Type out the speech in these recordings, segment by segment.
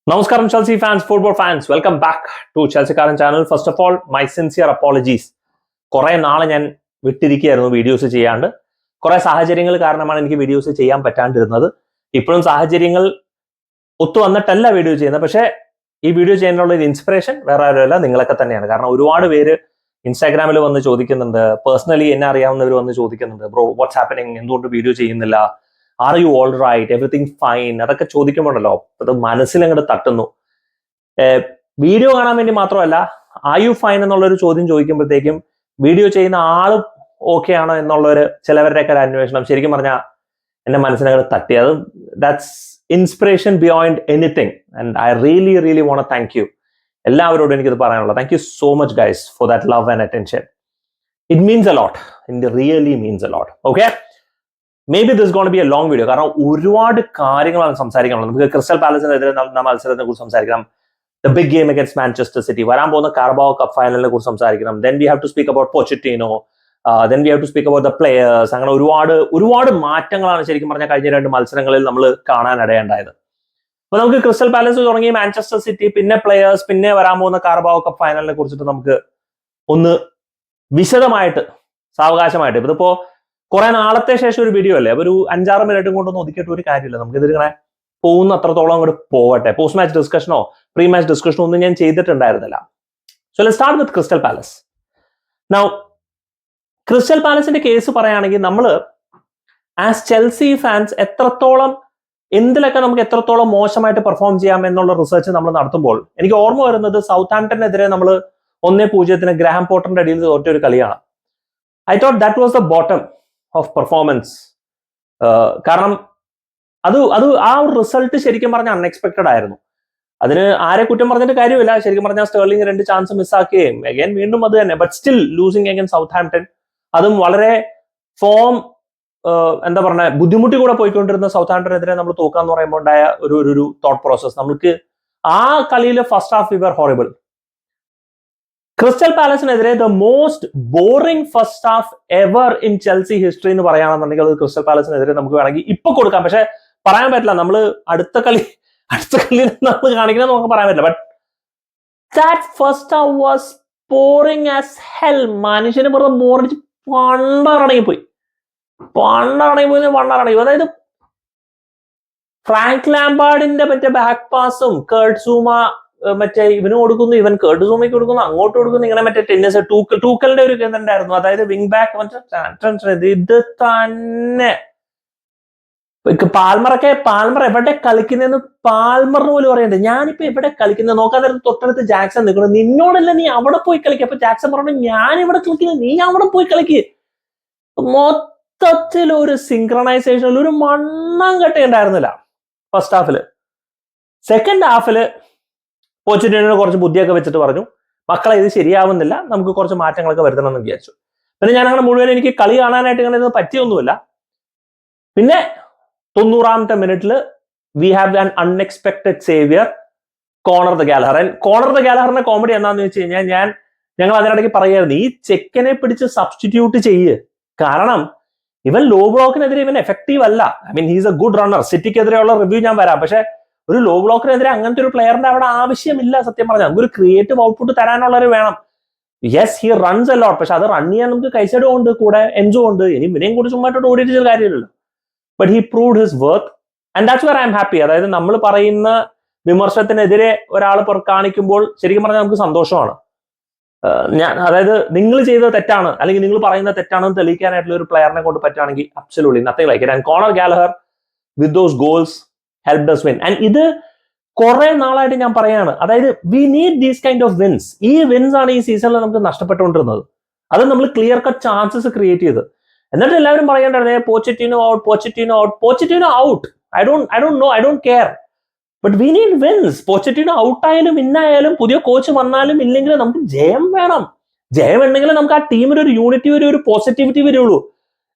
Namaskaram, Chelsea fans, football fans. Welcome back to Chelsea Karan channel. First of all, my sincere apologies. കുറേ നാളെ ഞാൻ വിട്ടിരിക്കുകയായിരുന്നു videos ചെയ്യാണ്ട്. കുറേ സാഹചര്യങ്ങൾ കാരണമാണ് എനിക്ക് വീഡിയോസ് ചെയ്യാൻ പറ്റാണ്ടിരുന്നത്. ഇപ്പോഴും സാഹചര്യങ്ങൾ ഒത്തു വന്നിട്ടല്ല വീഡിയോ ചെയ്യുന്നത്. പക്ഷേ ഈ വീഡിയോ ചെയ്യാനുള്ള ഒരു ഇൻസ്പിറേഷൻ വേറെ ആരുമല്ല, നിങ്ങളൊക്കെ തന്നെയാണ്. കാരണം ഒരുപാട് പേര് ഇൻസ്റ്റാഗ്രാമിൽ വന്ന് ചോദിക്കുന്നുണ്ട്, പേഴ്സണലി എന്നെ അറിയാവുന്നവർ വന്ന് ചോദിക്കുന്നുണ്ട്, ബ്രോ വാട്ട്സ് ഹാപ്പനിങ്, എന്തുകൊണ്ട് വീഡിയോ ചെയ്യുന്നില്ല, are you all right, everything fine, അതൊക്കെ ചോദിക്കുമ്പോഴല്ലോ അത് മനസ്സിലങ്ങോട്ട് തട്ടുന്നു. വീഡിയോ കാണാൻ വേണ്ടി മാത്രമല്ല, ആർ യു ഫൈൻ എന്നുള്ളൊരു ചോദ്യം ചോദിക്കുമ്പോഴത്തേക്കും വീഡിയോ ചെയ്യുന്ന ആളും ഓക്കെ ആണോ എന്നുള്ളൊരു ചിലവരുടെയൊക്കെ ഒരു അന്വേഷണം ശരിക്കും പറഞ്ഞാൽ എന്റെ മനസ്സിനങ്ങോട്ട് തട്ടി. അത് that's inspiration beyond anything and I really want thank you എല്ലാവരോടും എനിക്കിത് പറയാനുള്ളത്. Thank you so much guys for that love and attention. It means a lot, it really means a lot. Okay, may be this gonna be A long video, കാരണം ഒരുപാട് കാര്യങ്ങളാണ് സംസാരിക്കാനുള്ളത്. നമുക്ക് crystal പാലസിനെതിരെ മത്സരത്തിനെ കുറിച്ച് സംസാരിക്കണം, the big game against Manchester City, വരാൻ പോകുന്ന Carabao Cup ഫൈനലിനെ കുറിച്ച് സംസാരിക്കണം, then we have to speak about Pochettino, then we have to speak about the players. അങ്ങനെ ഒരുപാട് മാറ്റങ്ങളാണ് ശരിക്കും പറഞ്ഞാൽ കഴിഞ്ഞ രണ്ട് മത്സരങ്ങളിൽ നമ്മൾ കാണാനിടയുണ്ടായത്. അപ്പൊ നമുക്ക് ക്രിസ്റ്റൽ പാലസ് തുടങ്ങി മാഞ്ചസ്റ്റർ സിറ്റി, പിന്നെ പ്ലേയേഴ്സ്, പിന്നെ വരാൻ പോകുന്ന കാർബാവോ കപ്പ് ഫൈനലിനെ കുറിച്ചിട്ട് നമുക്ക് ഒന്ന് വിശദമായിട്ട് സാവകാശമായിട്ട്, ഇതിപ്പോ കുറെ നാളത്തെ ശേഷം ഒരു വീഡിയോ അല്ലേ, അപ്പൊ ഒരു 5-6 മിനിറ്റും കൊണ്ടൊന്നും ഒതുക്കിയിട്ട് ഒരു കാര്യമില്ല. നമുക്കിതിങ്ങനെ പോകുന്ന അത്രത്തോളം അങ്ങോട്ട് പോവട്ടെ. പോസ്റ്റ് മാച്ച് ഡിസ്കഷനോ പ്രീ മാച്ച് ഡിസ്കഷനോ ഒന്നും ഞാൻ ചെയ്തിട്ടുണ്ടായിരുന്നില്ല. So let's start with Crystal Palace. Now Crystal പാലസിന്റെ കേസ് പറയുകയാണെങ്കിൽ നമ്മൾ ആസ് ചെൽസി ഫാൻസ് എന്തിലൊക്കെ നമുക്ക് എത്രത്തോളം മോശമായിട്ട് പെർഫോം ചെയ്യാം എന്നുള്ള റിസർച്ച് നമ്മൾ നടത്തുമ്പോൾ എനിക്ക് ഓർമ്മ വരുന്നത് സൗത്താംപ്ടനെതിരെ നമ്മൾ 1-0 ഗ്രാഹാം പോട്ടറിന്റെ അടിയിൽ തോറ്റ ഒരു കളിയാണ്. I thought that was the bottom of performance. കാരണം അത് ആ ഒരു റിസൾട്ട് ശരിക്കും പറഞ്ഞാൽ അൺഎക്സ്പെക്ടഡ് ആയിരുന്നു. അതിന് ആരെ കുറ്റം പറഞ്ഞിട്ട് കാര്യമില്ല. ശരിക്കും പറഞ്ഞാൽ സ്റ്റേർലിംഗ് 2 ചാൻസ് മിസ്സാക്കുകയും അഗൈൻ വീണ്ടും അത് തന്നെ, but still losing against Southampton, അതും വളരെ ഫോം എന്താ പറഞ്ഞ ബുദ്ധിമുട്ടി കൂടെ പോയിക്കൊണ്ടിരുന്ന സൗത്താംപ്ടനെതിരെ നമ്മൾ തോക്കാന്ന് പറയുമ്പോൾ ഉണ്ടായ ഒരു തോട്ട് പ്രോസസ്. നമുക്ക് ആ കളിയിൽ first half we were horrible. Crystal പാലസിനെതിരെ the most boring first half ever in Chelsea history എന്ന് പറയുകയാണെന്നുണ്ടെങ്കിൽ അത് ക്രിസ്റ്റൽ പാലസിനെതിരെ നമുക്ക് വേണമെങ്കിൽ ഇപ്പൊ കൊടുക്കാം. പക്ഷെ പറയാൻ പറ്റില്ല, നമ്മൾ അടുത്ത കളിയിൽ നമ്മൾ കാണിക്കുന്നത് നമുക്ക് പറയാൻ പറ്റില്ല. But that first half was boring as hell. മനുഷ്യന് വെറുതെ ബോറടിച്ച് പണ്ടറങ്ങിപ്പോയി. അതായത് ഫ്രാങ്ക് ലാംബാർഡിന്റെ മറ്റേ ബാക്ക് പാസും കർട്ട് സൂമ മറ്റേ ഇവന് കൊടുക്കുന്നു, ഇവൻ കേർട്ട് സൂമയ്ക്ക് കൊടുക്കുന്നു, അങ്ങോട്ട് കൊടുക്കുന്നു, ഇങ്ങനെ മറ്റേ ടെന്നീസ് ടൂക്കലിന്റെ ഒരു ഇതുണ്ടായിരുന്നു, അതായത് വിങ് ബാക്ക് ഇത് തന്നെ. പാൽമർ എവിടെ കളിക്കുന്നതെന്ന് പാൽമറിന് പോലും അറിയണ്ടേ. ഞാനിപ്പോ എവിടെ കളിക്കുന്നത് നോക്കാതെ തൊട്ടടുത്ത് ജാക്സൺ നിൽക്കണം, നിന്നോടല്ല നീ അവിടെ പോയി കളിക്കുക. അപ്പൊ ജാക്സൺ പറഞ്ഞു ഞാൻ ഇവിടെ കളിക്കുന്നത്, നീ അവിടെ പോയി കളിക്കുക. മൊത്തത്തിൽ ഒരു സിങ്ക്രണൈസേഷൻ, ഒരു മണ്ണം കെട്ടി ഉണ്ടായിരുന്നില്ല ഫസ്റ്റ് ഹാഫില്. സെക്കൻഡ് ഹാഫില് പോച്ചറ്റിനോ കുറച്ച് ബുദ്ധിയൊക്കെ വെച്ചിട്ട് പറഞ്ഞു, മക്കളെ ഇത് ശരിയാവുന്നില്ല, നമുക്ക് കുറച്ച് മാറ്റങ്ങളൊക്കെ വരുത്തണം എന്ന് വിചാരിച്ചു. പിന്നെ ഞാൻ അങ്ങനെ മുഴുവൻ എനിക്ക് കളി കാണാനായിട്ട് ഇങ്ങനെ ഇത് പറ്റിയൊന്നുമില്ല. പിന്നെ 90ാമത്തെ മിനിറ്റിൽ we have an unexpected saviour, Conor the Gallagher. Conor the ഗാലഹറിന്റെ കോമഡി എന്താണെന്ന് വെച്ച് കഴിഞ്ഞാൽ ഞങ്ങൾ അതിനിടയ്ക്ക് പറയായിരുന്നു, ഈ ചെക്കനെ പിടിച്ച് സബ്സ്റ്റിറ്റ്യൂട്ട് ചെയ്യ്. കാരണം ഇവൻ ലോ ബ്ലോക്കിനെതിരെ ഇവൻ എഫക്റ്റീവ് അല്ല. I mean he's a good runner. സിറ്റിക്കെതിരെയുള്ള റിവ്യൂ ഞാൻ വരാം, പക്ഷെ ഒരു ലോ ബ്ലോക്കിനെതിരെ അങ്ങനത്തെ ഒരു പ്ലെയറിന്റെ അവിടെ ആവശ്യമില്ല. സത്യം പറഞ്ഞാൽ നമുക്ക് ഒരു ക്രിയേറ്റീവ് ഔട്ട്പുട്ട് തരാനുള്ളവർ വേണം. Yes he runs a lot, പക്ഷെ അത് റൺ ചെയ്യാൻ നമുക്ക് കൈസൈഡോ ഉണ്ട്, കൂടെ എൻജോ ഉണ്ട്, ഇനി ഇവനെയും കൂടി ചുമ്മായിട്ട് ഓടിയിട്ട് കാര്യമില്ലല്ലോ. But he proved his worth and that's where I am happy. അതായത് നമ്മൾ പറയുന്ന വിമർശനത്തിനെതിരെ ഒരാൾ കാണിക്കുമ്പോൾ ശരിക്കും പറഞ്ഞാൽ നമുക്ക് സന്തോഷമാണ്. അതായത് നിങ്ങൾ ചെയ്തത് തെറ്റാണ് അല്ലെങ്കിൽ നിങ്ങൾ പറയുന്നത് തെറ്റാണെന്ന് തെളിയിക്കാനായിട്ടുള്ള ഒരു പ്ലെയറിനെ കൊണ്ട് പറ്റുകയാണെങ്കിൽ absolutely nothing like it. And corner Gallagher with those goals helped us win. And ഇത് കുറെ നാളായിട്ട് ഞാൻ പറയാണ്, അതായത് we need these kind of wins. ഈ വിൻസ് ആണ് ഈ സീസണിൽ നമുക്ക് നഷ്ടപ്പെട്ടുകൊണ്ടിരുന്നത്. അത് നമ്മൾ ക്ലിയർ കട്ട് ചാൻസസ് ക്രിയേറ്റ് ചെയ്ത്, എന്നിട്ട് എല്ലാവരും പറയേണ്ടത് Pochettino out. I don't care, but we need wins. Pochettino out ആയാലും വിന്നായാലും പുതിയ കോച്ച് വന്നാലും ഇല്ലെങ്കിലും നമുക്ക് ജയം വേണം. ജയം ഉണ്ടെങ്കിൽ നമുക്ക് ആ ടീമിന് ഒരു യൂണിറ്റി വരും, ഒരു പോസിറ്റിവിറ്റി വരുള്ളൂ.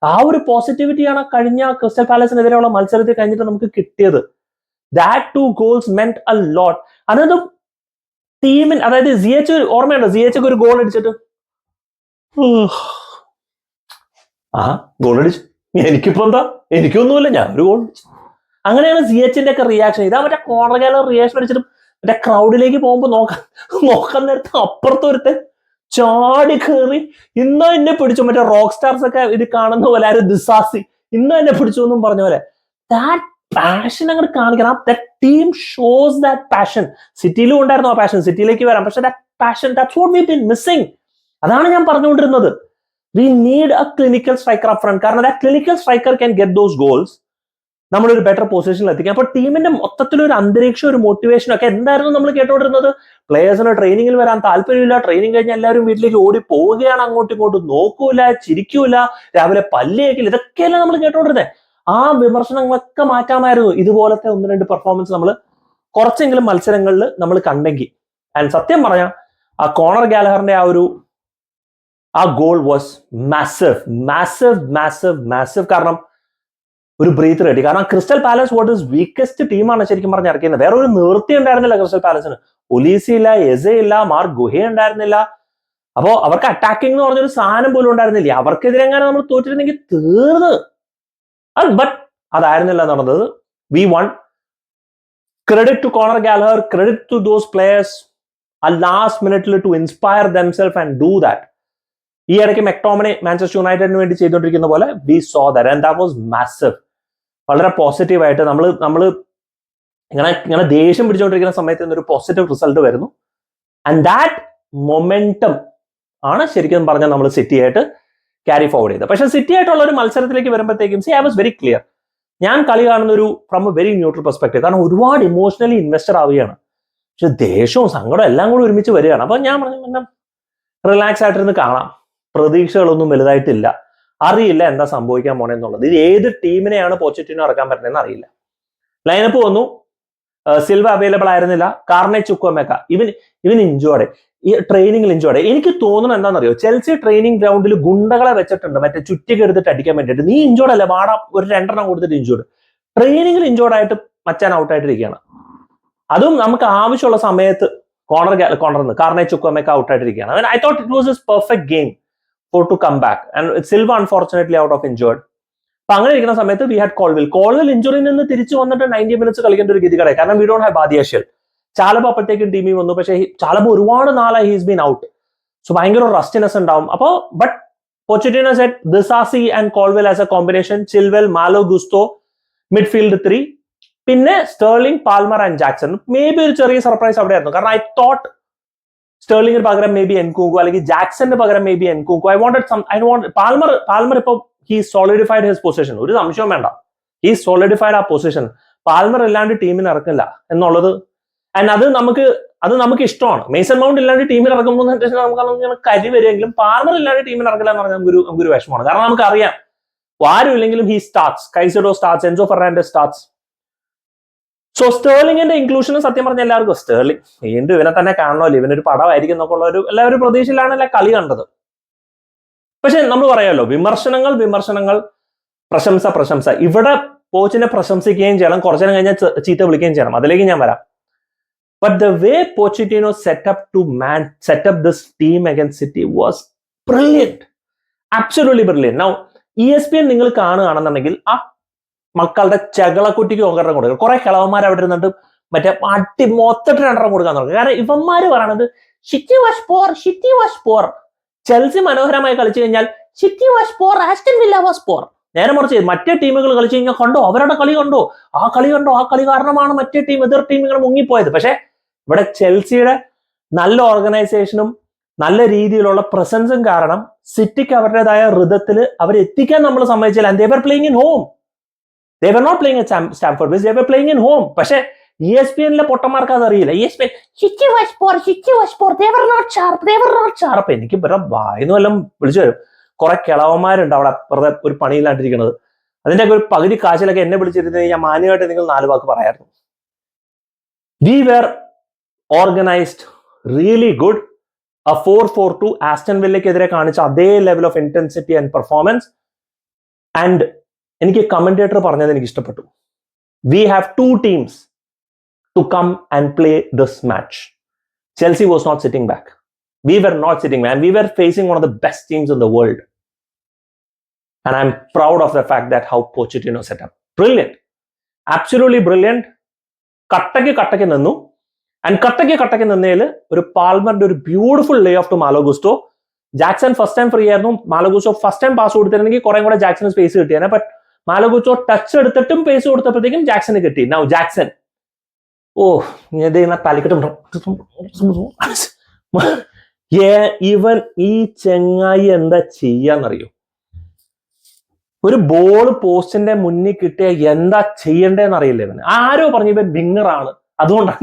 ആ ഒരു പോസിറ്റിവിറ്റിയാണ് കഴിഞ്ഞ ക്രിസ്റ്റൽ പാലസിനെതിരെയുള്ള മത്സരത്തിൽ കഴിഞ്ഞിട്ട് നമുക്ക് കിട്ടിയത്. That 2 goals meant a lot. അതായത് ടീമിന്, അതായത് സിഎച്ച് ഓർമ്മയുണ്ടോ, സിഎച്ച് ഒരു ഗോൾ അടിച്ചിട്ട് ഗോൾ അടിച്ചു, എനിക്കിപ്പോ എന്താ, എനിക്കൊന്നുമില്ല, ഞാൻ ഒരു ഗോൾ അടിച്ചു. അങ്ങനെയാണ് സിഎച്ചിന്റെ ഒക്കെ റിയാക്ഷൻ. ഇതാ മറ്റേ കോർണർ ഗാലർ റിയാക്ഷൻ അടിച്ചിട്ട് മറ്റേ ക്രൗഡിലേക്ക് പോകുമ്പോൾ നോക്കാൻ നേരത്തെ അപ്പുറത്തൊരുത്തൻ ചാടി കയറി ഇന്നോ എന്നെ പിടിച്ചു, മറ്റേ റോക്ക് സ്റ്റാർസ് ഒക്കെ ഇത് കാണുന്ന പോലെ ആരും ദിസാസി ഇന്നോ എന്നെ പിടിച്ചു എന്നും പറഞ്ഞ പോലെ ദാറ്റ് പാഷൻ അങ്ങോട്ട് കാണിക്കണം. That team shows that passion. സിറ്റിയിലും ഉണ്ടായിരുന്നു ആ പാഷൻ, സിറ്റിയിലേക്ക് വരാം. പക്ഷെ that passion, that's what we been missing. അതാണ് ഞാൻ പറഞ്ഞുകൊണ്ടിരുന്നത്. We need a clinical striker up front. കാരണം that clinical striker can get those goals, നമ്മളൊരു ബെറ്റർ പൊസിഷനിൽ എത്തിക്കാം. അപ്പൊ ടീമിന്റെ മൊത്തത്തിലൊരു അന്തരീക്ഷം, ഒരു മോട്ടിവേഷൻ ഒക്കെ എന്തായിരുന്നു നമ്മൾ കേട്ടോണ്ടിരുന്നത്? പ്ലേയേഴ്സിന് ട്രെയിനിങ്ങിൽ വരാൻ താല്പര്യമില്ല, ട്രെയിനിങ് കഴിഞ്ഞ് എല്ലാവരും വീട്ടിലേക്ക് ഓടി പോവുകയാണ്, അങ്ങോട്ടും ഇങ്ങോട്ടും നോക്കൂല, ചിരിക്കൂല, രാവിലെ പല്ലേക്കില്ല, ഇതൊക്കെയല്ല നമ്മൾ കേട്ടോണ്ടിരുന്നത്. ആ വിമർശനങ്ങളൊക്കെ മാറ്റാമായിരുന്നു ഇതുപോലത്തെ 1-2 പെർഫോമൻസ് നമ്മൾ കുറച്ചെങ്കിലും മത്സരങ്ങളിൽ നമ്മൾ കണ്ടെങ്കിൽ. ആൻഡ് സത്യം പറഞ്ഞാൽ ആ കോണർ ഗാലഹറിന്റെ ആ goal was massive massive massive massive. കാരണം ഒരു ബ്രീത്ത് കിട്ടി. കാരണം crystal palace what is weakest ടീമാണ് ശരിക്കും പറഞ്ഞ് ഇറക്കിയത്. വേറെ ഒരു നിവൃത്തി ഉണ്ടായിരുന്നില്ല ക്രിസ്റ്റൽ പാലസിന്. ഒലീസി ഇല്ല, എസെ ഇല്ല, മാർക്ക് ഗുഹ ഉണ്ടായിരുന്നില്ല. അപ്പോ അവർക്ക് അറ്റാക്കിംഗ് എന്ന് പറഞ്ഞൊരു സാധനം പോലും ഉണ്ടായിരുന്നില്ല. അവർക്കെതിരെ നമ്മൾ തോറ്റിരുന്നെങ്കിൽ തീർന്ന്. ബട്ട് അതായിരുന്നില്ല നടന്നത്. We won. Credit to Conor Gallagher, credit to those players ആ ലാസ്റ്റ് മിനിറ്റിൽ to inspire themselves and do that. ഈ ഇടയ്ക്ക് മെക്ടോമിനെ മാഞ്ചസ്റ്റർ യുണൈറ്റഡിന് വേണ്ടി ചെയ്തുകൊണ്ടിരിക്കുന്ന പോലെ we saw that and that was massive. വളരെ പോസിറ്റീവായിട്ട് നമ്മൾ ഇങ്ങനെ ദേഷ്യം പിടിച്ചുകൊണ്ടിരിക്കുന്ന സമയത്ത് ഒരു പോസിറ്റീവ് റിസൾട്ട് വരുന്നു. ആൻഡ് ദാറ്റ് മൊമെന്റം ആണ് ശരിക്കും പറഞ്ഞാൽ നമ്മൾ സിറ്റി ആയിട്ട് ക്യാരി ഫോർവേഡ് ചെയ്തത്. പക്ഷെ സിറ്റി ആയിട്ടുള്ള ഒരു മത്സരത്തിലേക്ക് വരുമ്പോഴത്തേക്കും ഐ വാസ് വെരി ക്ലിയർ. ഞാൻ കളി കാണുന്ന from A very neutral perspective. കാരണം ഒരുപാട് ഇമോഷണലി ഇൻവെസ്റ്റഡ് ആവുകയാണ്. പക്ഷെ ദേഷ്യവും സങ്കടവും എല്ലാം കൂടി ഒരുമിച്ച് വരികയാണ്. അപ്പൊ ഞാൻ പറഞ്ഞു റിലാക്സ് ആയിട്ടിരുന്ന് കാണാം. പ്രതീക്ഷകളൊന്നും വലുതായിട്ടില്ല. അറിയില്ല എന്താ സംഭവിക്കാൻ പോണെന്നുള്ളത്. ഇത് ഏത് ടീമിനെയാണ് പോച്ചറ്റിനോ ഇറക്കാൻ പറ്റുന്നതെന്ന് അറിയില്ല. ലൈനപ്പ് വന്നു. സിൽവ അവൈലബിൾ ആയിരുന്നില്ല. കാർണെ ചുക്വമേക്ക ഇവൻ ഇഞ്ചോർഡ്, ഈ ട്രെയിനിങ്ങിൽ ഇഞ്ചോർഡ്. എനിക്ക് തോന്നുന്നത് എന്താണെന്നറിയോ, ചെൽസി ട്രെയിനിങ് ഗ്രൗണ്ടിൽ ഗുണ്ടകളെ വെച്ചിട്ടുണ്ട് മറ്റേ ചുറ്റിക്ക് എടുത്തിട്ട് അടിക്കാൻ വേണ്ടിയിട്ട്. നീ ഇഞ്ചോർഡ് അല്ലേ, വാട ഒരു 2 കൊടുത്തിട്ട് ഇഞ്ചോർഡ്. ട്രെയിനിങ്ങിൽ ഇഞ്ചോർഡ് ആയിട്ട് മച്ചാൻ ഔട്ടായിട്ടിരിക്കുകയാണ്. അതും നമുക്ക് ആവശ്യമുള്ള സമയത്ത് കോർണറിന്ന് കാർണെ ചുക്വമേക്ക ഔട്ടായിട്ടിരിക്കുകയാണ്. I thought it was a perfect game to come back, and Silva unfortunately out of injured. അപ്പൊ അങ്ങനെ ഇരിക്കുന്ന സമയത്ത് വി ഹാഡ് കോൾവിൽ ഇഞ്ചുറിയിൽ നിന്ന് തിരിച്ചു വന്നിട്ട് 90 മിനിറ്റ്സ് കളിക്കേണ്ട ഒരു ഗതികടയായി. കാരണം വി ഡോണ്ട് ഹാവ് ബാദിയാഷ്യൽ. ചാലബ അപ്പോഴത്തേക്കും ടീമിൽ വന്നു. പക്ഷേ ചാലബ ഒരുപാട് നാളായി ഹീസ് ബീൻ ഔട്ട്. സോ ഭയങ്കര റസ്റ്റിനെസ് ഉണ്ടാവും. അപ്പോ but പോച്ചറ്റിനോ set Disasi and Colwill as A combination, Chilwell, Malo Gusto, midfield 3, പിന്നെ sterling, Palmer and Jackson. May be ഒരു ചെറിയ സർപ്രൈസ് അവിടെ ആയിരുന്നു. കാരണം ഐ തോട്ട് സ്റ്റേർലിംഗിന് പകരം മേ ബി എൻകുങ്കു, അല്ലെങ്കിൽ ജാക്സന്റെ പകരം may be Nkunku. I want Palmer ഇപ്പൊ ഹി സോളിഡിഫൈഡ് ഹിസ് പൊസിഷൻ. ഒരു സംശയവും വേണ്ട, ഹി സോളിഡിഫൈഡ് ആ പൊസിഷൻ. പാൽമർ ഇല്ലാണ്ട് ടീമിന് ഇറക്കില്ല എന്നുള്ളത്. ആൻഡ് അത് നമുക്ക് ഇഷ്ടമാണ്. മേസൺ മൗണ്ട് ഇല്ലാണ്ട് ടീമിൽ ഇറക്കുമ്പോൾ നമുക്ക് കരി വരുമെങ്കിലും പാൽമർ ഇല്ലാണ്ട് ടീമിൽ ഇറക്കില്ല എന്ന് പറഞ്ഞാൽ നമുക്കൊരു വിഷമമാണ്. കാരണം നമുക്കറിയാം ആരും ഇല്ലെങ്കിലും he starts, Caicedo starts, Enzo Fernandez starts. So സ്റ്റേർലിംഗിന്റെ ഇൻക്ലൂഷനും സത്യം പറഞ്ഞ എല്ലാവർക്കും സ്റ്റേർലിംഗ് വീണ്ടും ഇവനെ തന്നെ കാണണമല്ലോ, ഇവനൊരു പടമായിരിക്കും എന്നൊക്കെ ഉള്ള എല്ലാവരും പ്രതീക്ഷയിലാണ് കളി കണ്ടത്. പക്ഷെ നമ്മൾ പറയാമല്ലോ, വിമർശനങ്ങൾ, പ്രശംസ. ഇവിടെ കോച്ചിനെ പ്രശംസിക്കുകയും ചെയ്യണം, കുറച്ചു നേരം കഴിഞ്ഞാൽ ചീത്ത വിളിക്കുകയും ചെയ്യണം. അതിലേക്ക് ഞാൻ വരാം. But the way പോച്ചറ്റിനോ set up this team against City was brilliant, absolutely brilliant. Now ESPN നിങ്ങൾ കാണുകയാണെന്നുണ്ടെങ്കിൽ ആ മക്കളുടെ ചകളക്കുട്ടിക്ക് ഒങ്കരം കൊടുക്കുക. കുറെ കിളവന്മാർ അവിടെ ഇരുന്നിട്ട് മറ്റേ മൊത്തത്തിൽ 2 കൊടുക്കാൻ തുടങ്ങും. കാരണം ഇവന്മാര് പറയണത് സിറ്റി വാസ് പോർ. ചെൽസി മനോഹരമായി കളിച്ചു കഴിഞ്ഞാൽ City was poor, Aston Villa was poor. നേരെ മറിച്ച് മറ്റേ ടീമുകൾ കളിച്ചു കഴിഞ്ഞാൽ കണ്ടോ, അവരുടെ കളി കണ്ടോ, ആ കളി കാരണമാണ് മറ്റേ എതിർ ടീമുകൾ മുങ്ങിപ്പോയത്. പക്ഷെ ഇവിടെ ചെൽസിയുടെ നല്ല ഓർഗനൈസേഷനും നല്ല രീതിയിലുള്ള പ്രസൻസും കാരണം സിറ്റിക്ക് അവരുടേതായ ഋതത്തിൽ അവരെത്തിക്കാൻ നമ്മൾ സമ്മതിച്ചില്ല. And they were playing in home. They were not playing at Stamford Bridge, they were playing in home. പക്ഷേ ESPN പൊട്ടന്മാർക്ക് അതറിയില്ല. ESPN City was poor, they were not sharp. അപ്പൊ എനിക്ക് വായന്ന് വല്ലതും വിളിച്ചു വരും. കുറെ കിളവന്മാരുണ്ട് അവിടെ വെറുതെ ഒരു പണിയില്ലാണ്ടിരിക്കുന്നത്. അതിന്റെ ഒരു പകുതി കാശിലൊക്കെ എന്നെ വിളിച്ചിരുന്നത് ഞാൻ മാന്യമായിട്ട് നിങ്ങൾ 4 വാക്ക് പറയായിരുന്നു. We were organized, really good. A 4-4-2 Aston വില്ലയ്ക്കെതിരെ കാണിച്ച അതേ level of intensity and performance. And എനിക്ക് കമന്റേറ്റർ പറഞ്ഞത് എനിക്ക് ഇഷ്ടപ്പെട്ടു. We have 2 teams to come and play this match. Chelsea was not sitting back. We were not sitting back. And we were facing one of the best teams in the world. And I'm proud of the fact that how Pochettino set up. Brilliant. Absolutely brilliant. കട്ടയ്ക്ക് നിന്നു. And കട്ടയ്ക്ക് നിന്നതിൽ ഒരു പാൽമറിന്റെ ഒരു beautiful lay off to Malo Gusto. Jackson first time free ആയിരുന്നു. Malo Gusto first time pass കൊടുത്തിരുന്നെങ്കിൽ കുറെ കൂടെ ജാക്സന് സ്പേസ് കിട്ടിയാണ്. ബട്ട് മാലോ ഗുസ്റ്റോ ടച്ച് എടുത്തിട്ടും പേസ് കൊടുത്തപ്പോഴത്തേക്കും ജാക്സന് കിട്ടി. നൗ ജാക്സൺ ഇത് തലക്കിട്ടും ഇവൻ ഈ ചെങ്ങായി എന്താ ചെയ്യാന്നറിയോ? ഒരു ബോൾ പോസ്റ്റിന്റെ മുന്നിൽ കിട്ടിയ എന്താ ചെയ്യണ്ടേന്ന് അറിയില്ല ഇവന്. ആരോ പറഞ്ഞു ഇവൻ വിങ്ങറാണ്, അതുകൊണ്ടാണ്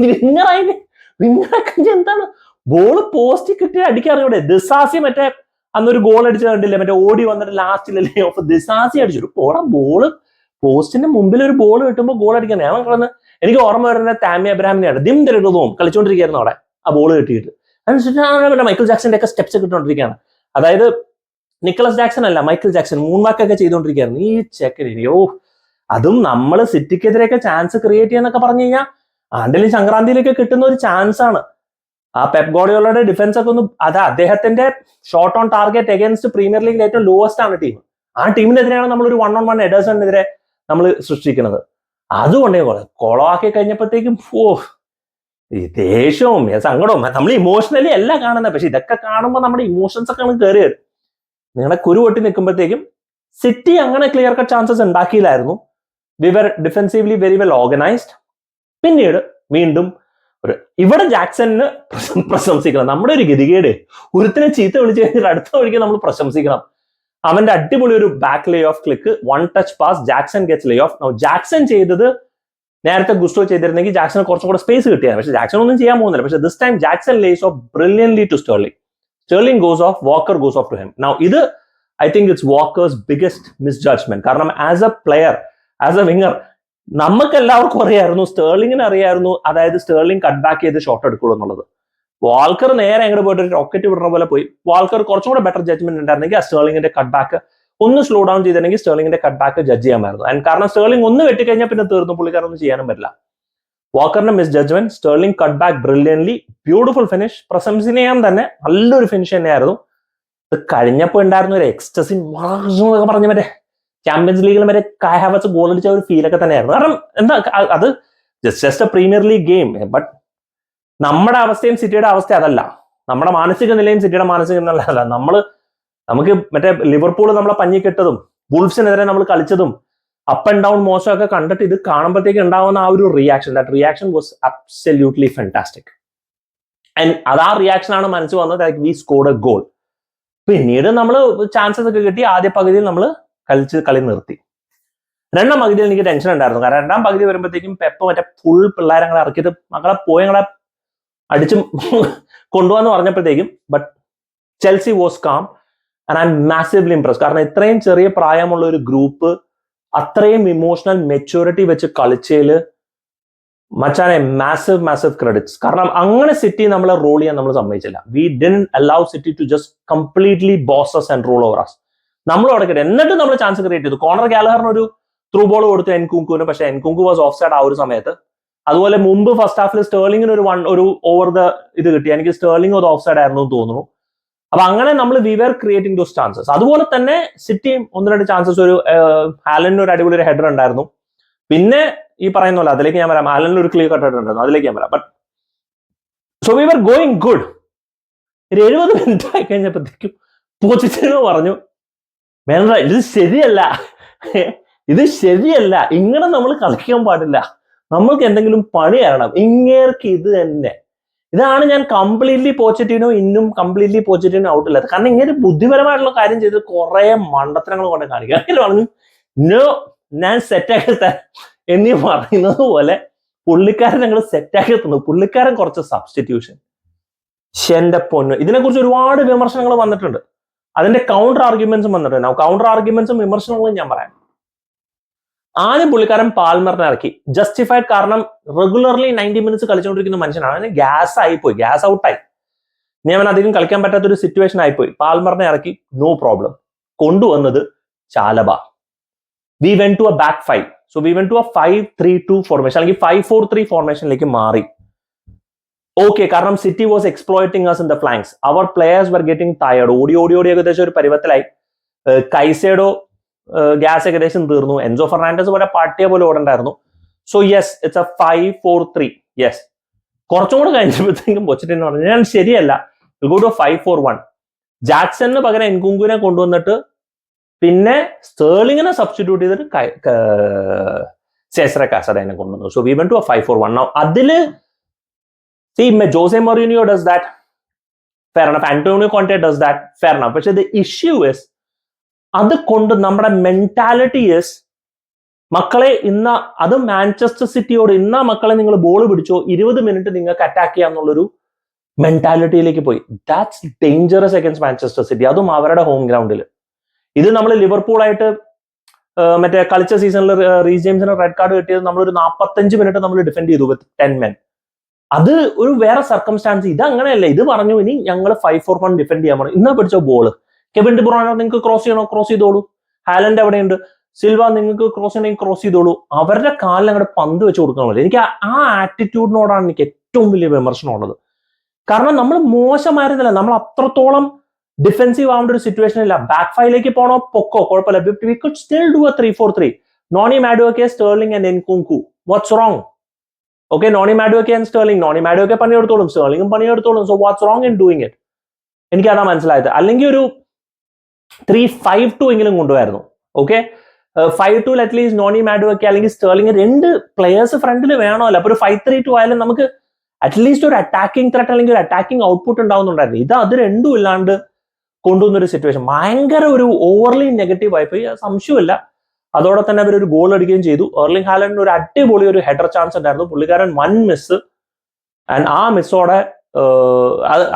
വിങ്ങറൊക്കെ എന്താണ് ബോൾ പോസ്റ്റ് കിട്ടിയ അടിക്കാറിവിടെ. ദിസാസി മറ്റേ അന്നൊരു ഗോൾ അടിച്ചത് കണ്ടില്ലേ, മറ്റേ ഓടി വന്നിട്ട് ലാസ്റ്റിലല്ലേ ഓഫ് ദിസാസി അടിച്ചു. ബോള് പോസ്റ്റിന്റെ മുമ്പിൽ ഒരു ബോൾ കിട്ടുമ്പോൾ ഗോൾ അടിക്കാൻ ഞാൻ കിടന്ന് എനിക്ക് ഓർമ്മ വരുന്നത് താമി അബ്രാഹിമിനെയാണ്. ദിം തിരക്കതും കളിച്ചോണ്ടിരിക്കുകയായിരുന്നു അവിടെ ആ ബോൾ കിട്ടിയിട്ട്. അതിനുശേഷം മൈക്കിൾ ജാക്സന്റെ ഒക്കെ സ്റ്റെപ്സ് കിട്ടുകൊണ്ടിരിക്കുകയാണ്. അതായത് നിക്കലസ് ജാക്സൺ അല്ല, മൈക്കിൾ ജാക്സൺ മൂൺ വാക്കൊക്കെ ചെയ്തുകൊണ്ടിരിക്കുകയായിരുന്നു. ഈ ചെക്കന് അതും നമ്മൾ സിറ്റിക്കെതിരെയൊക്കെ ചാൻസ് ക്രിയേറ്റ് ചെയ്യാന്നൊക്കെ പറഞ്ഞു കഴിഞ്ഞാൽ ആണ്ടിലും സംക്രാന്തിയിലൊക്കെ കിട്ടുന്ന ഒരു ചാൻസ് ആണ്. ആ പെപ് ഗോർഡിയോളയുടെ ഡിഫൻസ് ഒക്കെ ഒന്ന് അദ്ദേഹത്തിന്റെ shot on target against premier ലീഗിൽ ഏറ്റവും ലോവസ്റ്റ് ആണ് ടീം. ആ ടീമിനെതിരെയാണ് നമ്മൾ ഒരു 1-on-1 എഡേഴ്സണിനെതിരെ നമ്മൾ സൃഷ്ടിക്കുന്നത്. അതുകൊണ്ടേ കൊളമാക്കി കഴിഞ്ഞപ്പോഴത്തേക്കും ഈ ദേഷ്യവും സങ്കടവും നമ്മൾ ഇമോഷണലി അല്ല കാണുന്നത്. പക്ഷെ ഇതൊക്കെ കാണുമ്പോൾ നമ്മുടെ ഇമോഷൻസ് ഒക്കെ കയറി വരും. നിങ്ങളുടെ കുരു പൊട്ടി നിൽക്കുമ്പോഴത്തേക്കും സിറ്റി അങ്ങനെ ക്ലിയർ കട്ട് ചാൻസസ് ഉണ്ടാക്കിയില്ലായിരുന്നു. We were defensively very well organised. പിന്നീട് വീണ്ടും ഇവിടെ ജാക്സണിന് പ്രശംസിക്കണം. നമ്മുടെ ഒരു ഗതികേട് ഒരുത്തിനെ ചീത്ത വിളിച്ചു കഴിഞ്ഞാൽ അടുത്ത വഴിക്ക് നമ്മൾ പ്രശംസിക്കണം. അവന്റെ അടിപൊളി ഒരു back Leh of click, 1 touch pass, Jackson gets Leh of. Jackson ചെയ്തത് നേരത്തെ ഗുസ്റ്റോ ചെയ്തിരുന്നെങ്കിൽ ജാക്സൺ കുറച്ചും കൂടെ സ്പേസ് കിട്ടിയാണ്. പക്ഷെ ജാക്സൺ ഒന്നും ചെയ്യാൻ പോകുന്നില്ല. പക്ഷെ this time Jackson lays off brilliantly to Sterling. Sterling goes off, Walker goes off to him. Now ഇത് I think it's Walker's biggest misjudgement. കാരണം as a player, as a winger, നമുക്ക് എല്ലാവർക്കും അറിയായിരുന്നു, സ്റ്റേർലിംഗിന് അറിയായിരുന്നു, അതായത് സ്റ്റേർലിംഗ് കട്ട് ബാക്ക് ചെയ്ത് shot എടുക്കുള്ളൂ എന്നുള്ളത്. വാൾക്കർ നേരെ അങ്ങോട്ട് പോയിട്ട് റോക്കറ്റ് വിടുന്ന പോലെ പോയി. വാൾക്കർ കുറച്ചും കൂടെ ബെറ്റർ ജഡ്ജ്മെന്റ് ഉണ്ടായിരുന്നെങ്കിൽ ആ സ്റ്റേർലിംഗിന്റെ കട്ട് ബാക്ക് ഒന്ന് സ്ലോ ഡൗൺ ചെയ്തിട്ടുണ്ടെങ്കിൽ സ്റ്റേർലിംഗിന്റെ കട്ട് ബാക്ക് ജഡ്ജ് ചെയ്യാമായിരുന്നു. ആൻഡ് കാരണം സ്റ്റേർലിംഗ് ഒന്ന് വെട്ടിക്കഴിഞ്ഞാൽ പിന്നെ തീർന്നു, പുള്ളിക്കാരൊന്നും ചെയ്യാനും പറ്റില്ല. വാക്കറിന്റെ misjudgement, Sterling cut back brilliantly, beautiful finish. പ്രശംസനീയം തന്നെ, നല്ലൊരു ഫിനിഷ് തന്നെയായിരുന്നു. ഇത് കഴിഞ്ഞപ്പോൾ ഉണ്ടായിരുന്ന ഒരു എക്സ്റ്റസിൻ എന്നൊക്കെ പറഞ്ഞ മറ്റേ ചാമ്പ്യൻസ് ലീഗിൽ വരെ കായ് ഹാവർട്സ് ഗോൾ അടിച്ച ഒരു ഫീലൊക്കെ തന്നെയായിരുന്നു. കാരണം എന്താ അത് just A premier league game. But നമ്മുടെ അവസ്ഥയും സിറ്റിയുടെ അവസ്ഥ അതല്ല. നമ്മുടെ മാനസിക നിലയും സിറ്റിയുടെ മാനസിക നില അല്ല. നമുക്ക് മറ്റേ ലിവർപൂൾ നമ്മളെ പഞ്ഞിക്കെട്ടതും വുൾഫ്സിനെതിരെ നമ്മൾ കളിച്ചതും അപ്പ് ആൻഡ് ഡൗൺ മോശമൊക്കെ കണ്ടിട്ട് ഇത് കാണുമ്പോഴത്തേക്ക് ഉണ്ടാവുന്ന ആ ഒരു reaction, that reaction was absolutely fantastic. And അത് ആ റിയാക്ഷൻ ആണ് മനസ്സിൽ വന്നത്. We scored a goal. പിന്നീട് നമ്മൾ ചാൻസസ് ഒക്കെ കിട്ടി. ആദ്യ പകുതിയിൽ നമ്മൾ കളി നിർത്തി. രണ്ടാം പകുതിയിൽ എനിക്ക് ടെൻഷൻ ഉണ്ടായിരുന്നു. കാരണം രണ്ടാം പകുതി വരുമ്പോഴത്തേക്കും പെപ്പ് മറ്റേ ഫുൾ പിള്ളേരെ ഞങ്ങളെ ഇറക്കിയത് മകളെ പോയി ഞങ്ങളെ അടിച്ചും കൊണ്ടുപോകാന്ന് പറഞ്ഞപ്പോഴത്തേക്കും but Chelsea was calm and I'm massively impress. കാരണം ഇത്രയും ചെറിയ പ്രായമുള്ള ഒരു ഗ്രൂപ്പ് അത്രയും ഇമോഷണൽ മെച്യൂരിറ്റി വെച്ച് കളിച്ചതില് മച്ചാനെ മാസീവ് ക്രെഡിറ്റ്സ്. കാരണം അങ്ങനെ സിറ്റി നമ്മളെ റോൾ ചെയ്യാൻ നമ്മൾ സമ്മതിച്ചില്ല. We didn't allow City to just completely boss us and rule over us. നമ്മൾ അവിടെ എന്നിട്ട് നമ്മൾ ചാൻസ് ക്രിയേറ്റ് ചെയ്തു. കോണർ ഗാലഹറിന് ഒരു ത്രൂ ബോൾ കൊടുത്തു എൻകുങ്കുവിന്. പക്ഷെ എൻകുങ്കു വാസ് ഓഫ് സൈഡ് ആ ഒരു സമയത്ത്. അതുപോലെ മുമ്പ് ഫസ്റ്റ് ഹാഫിൽ സ്റ്റേർലിംഗിന് ഒരു ഓവർ ദ ഇത് കിട്ടി. എനിക്ക് സ്റ്റേർലിംഗ് ഒരു ഓഫ് സൈഡ് ആയിരുന്നു എന്ന് തോന്നുന്നു. അപ്പൊ അങ്ങനെ നമ്മൾ we were creating those chances. അതുപോലെ തന്നെ സിറ്റിയും 1-2 ചാൻസസ്, ഒരു ഹാലൻഡിന് ഒരു അടിപൊളി ഒരു ഹെഡർ ഉണ്ടായിരുന്നു. പിന്നെ ഈ പറയുന്ന പോലെ അതിലേക്ക് ഞാൻ വരാം. ഹാലൻഡിന് ഒരു ക്ലിയർ കട്ട് ഹെഡർ ഉണ്ടായിരുന്നു, അതിലേക്ക് ഞാൻ വരാം. But so we were going good. 70 minute ആയി കഴിഞ്ഞപ്പോഴത്തേക്കും പോച്ചിറ്റിനോ പറഞ്ഞു, വേണ്ട, ഇത് ശരിയല്ല, ഇങ്ങനെ നമ്മൾ കളിക്കാൻ പാടില്ല, നമ്മൾക്ക് എന്തെങ്കിലും പണി തരണം, ഇങ്ങേർക്ക് ഇത് തന്നെ. ഇതാണ് ഞാൻ കംപ്ലീറ്റ്ലി പോച്ചറ്റിനോ ഔട്ടില്ല. കാരണം ഇങ്ങനെ ബുദ്ധിപരമായിട്ടുള്ള കാര്യം ചെയ്ത് കുറെ മണ്ടത്തരങ്ങൾ കൊണ്ട് കാണിക്കുക. അങ്ങനെ പറഞ്ഞു നോ, ഞാൻ സെറ്റാക്കി എന്നീ പറയുന്നത് പോലെ പുള്ളിക്കാരൻ ഞങ്ങൾ സെറ്റാക്കി തന്നു. പുള്ളിക്കാരൻ കുറച്ച് സബ്സ്റ്റിറ്റ്യൂഷൻ. എന്റെ പൊന്ന്, ഇതിനെക്കുറിച്ച് ഒരുപാട് വിമർശനങ്ങൾ വന്നിട്ടുണ്ട്. അതിന്റെ കൗണ്ടർ ആർഗ്യുമെന്റ്സും വന്നിട്ടുണ്ട്. കൗണ്ടർ ആർഗ്യുമെന്റ്സും വിമർശനങ്ങളും ഞാൻ പറയാം. ആദ്യം പുള്ളിക്കാരൻ പാൽമറിനെ ഇറക്കി, ജസ്റ്റിഫൈഡ്. കാരണം റെഗുലർലി 90 മിനിറ്റ്സ് കളിച്ചുകൊണ്ടിരിക്കുന്ന മനുഷ്യനാണ്. അതിന് ഗ്യാസ് ഔട്ടായി. ഇനി അവൻ അധികം കളിക്കാൻ പറ്റാത്തൊരു സിറ്റുവേഷൻ ആയിപ്പോയി. പാൽമറിനെ ഇറക്കി, നോ പ്രോബ്ലം. കൊണ്ടുവന്നത് Chalobah. We went to a back 5. So we went to a 5-3-2 formation, അല്ലെങ്കിൽ 5-4-3 ഫോർമേഷനിലേക്ക് മാറി. ഓക്കെ, കാരണം City was exploiting us in the flanks. Our players were getting tired. ഓടി ഏകദേശം ഒരു പരുവത്തിലായി. കൈസേഡോ ഗ്യാസ് ഏകദേശം തീർന്നു. എൻസോ ഫെർണാണ്ടസ് പോലെ പാട്ടിയ പോലെ ഓടണ്ടായിരുന്നു. So yes, it's a 5-4-3. Yes, കുറച്ചും കൂടെ കഴിഞ്ഞപ്പോഴത്തേക്കും പൊച്ചറ്റിനോ പറഞ്ഞു ഞാൻ ശരിയല്ല, ഗോ ടു 5-4-1. ജാക്സണിന് പകരം എൻകുങ്കുവിനെ കൊണ്ടുവന്നിട്ട് പിന്നെ സ്റ്റേർലിങ്ങിനെ സബ്സ്റ്റിറ്റ്യൂട്ട് ചെയ്തിട്ട് സെസറെ കാസഡേനെ കൊണ്ടുവന്നു. So we went to 5-4-1. Now അതില് José Mourinho does that, fair enough. Antonio Conte does that, fair enough. പക്ഷെ ദ ഇഷ്യൂ ഇസ് അത് കൊണ്ട് നമ്മുടെ മെന്റാലിറ്റി ഇസ് മക്കളെ ഇന്ന് അത് മാഞ്ചസ്റ്റർ സിറ്റിയോട് ഇന്ന മക്കളെ നിങ്ങൾ ബോൾ പിടിച്ചോ 20 മിനിറ്റ് നിങ്ങൾക്ക് അറ്റാക്ക് ചെയ്യാന്നുള്ളൊരു മെന്റാലിറ്റിയിലേക്ക് പോയി. That's dangerous against Manchester city, അതും അവരുടെ ഹോം ഗ്രൗണ്ടിൽ. ഇത് നമ്മൾ ലിവർപൂളായിട്ട് മറ്റേ കളിച്ച സീസണിൽ റീസ് ജെയിംസിന് റെഡ് കാർഡ് കിട്ടിയത് നമ്മളൊരു 45 മിനിറ്റ് നമ്മൾ ഡിഫെൻഡ് ചെയ്തു വിത്ത് 10 men. അത് ഒരു വേറെ സർക്കംസ്റ്റാൻസ്. ഇത് അങ്ങനെയല്ല, ഇത് പറഞ്ഞു ഇനി ഞങ്ങൾ 5-4-1 ഡിഫെൻഡ് ചെയ്യാൻ പറഞ്ഞു. ഇന്നാ പിടിച്ച ബോൾ കെവിൻ ഡി ബ്രൂയ്ന നിങ്ങൾക്ക് ക്രോസ് ചെയ്യണോ ക്രോസ് ചെയ്തോളൂ, ഹാലൻഡ് എവിടെയുണ്ട്, സിൽവ നിങ്ങൾക്ക് ക്രോസ് ചെയ്യണമെങ്കിൽ ക്രോസ് ചെയ്തോളൂ, അവരുടെ കാലിൽ അങ്ങോട്ട് പന്ത് വെച്ച് കൊടുക്കാൻ പറ്റില്ല. എനിക്ക് ആ ആറ്റിറ്റ്യൂഡിനോടാണ് എനിക്ക് ഏറ്റവും വലിയ വിമർശനമുള്ളത്. കാരണം നമ്മൾ മോശമായിരുന്നില്ല, നമ്മൾ അത്രത്തോളം ഡിഫെൻസീവ് ആവേണ്ട ഒരു സിറ്റുവേഷൻ ഇല്ല. ബാക്ക് ഫൈവിലേക്ക് പോണോ പൊക്കോ കുഴപ്പമില്ല, we could still do a 3-4-3. Noni Madueke, Sterling and Nkunku. What's wrong? Okay, Noni Madueke and Sterling, Noni Madueke പണിയെടുത്തോളും, സ്റ്റേർലിംഗും പണിയെടുത്തോളും. So what's wrong in doing it? എനിക്ക് അതാ മനസ്സിലായത്. അല്ലെങ്കിൽ ഒരു 3-5-2 എങ്കിലും കൊണ്ടുപോയിരുന്നു. ഓക്കെ, 5-2 അറ്റ്ലീസ്റ്റ് നോണി മാഡുവക്കെ അല്ലെങ്കിൽ സ്റ്റേർലിംഗ്, രണ്ട് പ്ലേയേഴ്സ് ഫ്രണ്ടിൽ വേണമല്ലോ. അപ്പൊ ഒരു 5-3-2 ആയാലും നമുക്ക് അറ്റ്ലീസ്റ്റ് ഒരു അറ്റാക്കിംഗ് ത്രെറ്റ് അല്ലെങ്കിൽ ഒരു അറ്റാക്കിംഗ് ഔട്ട്പുട്ട് ഉണ്ടാവുന്നുണ്ടായിരുന്നു. ഇത് അത് രണ്ടും ഇല്ലാണ്ട് കൊണ്ടുവന്നൊരു സിറ്റുവേഷൻ ഭയങ്കര ഒരു ഓവർലി നെഗറ്റീവ് ആയിപ്പോയി, സംശയമില്ല. അതോടെ തന്നെ അവരൊരു ഗോൾ അടിക്കുകയും ചെയ്തു. എർലിംഗ് ഹാലൻഡിന് ഒരു അടിപൊളി ഒരു ഹെഡർ ചാൻസ് ഉണ്ടായിരുന്നു, പുള്ളിക്കാരൻ 1 മിസ്. ആൻഡ് ആ മിസ്സോടെ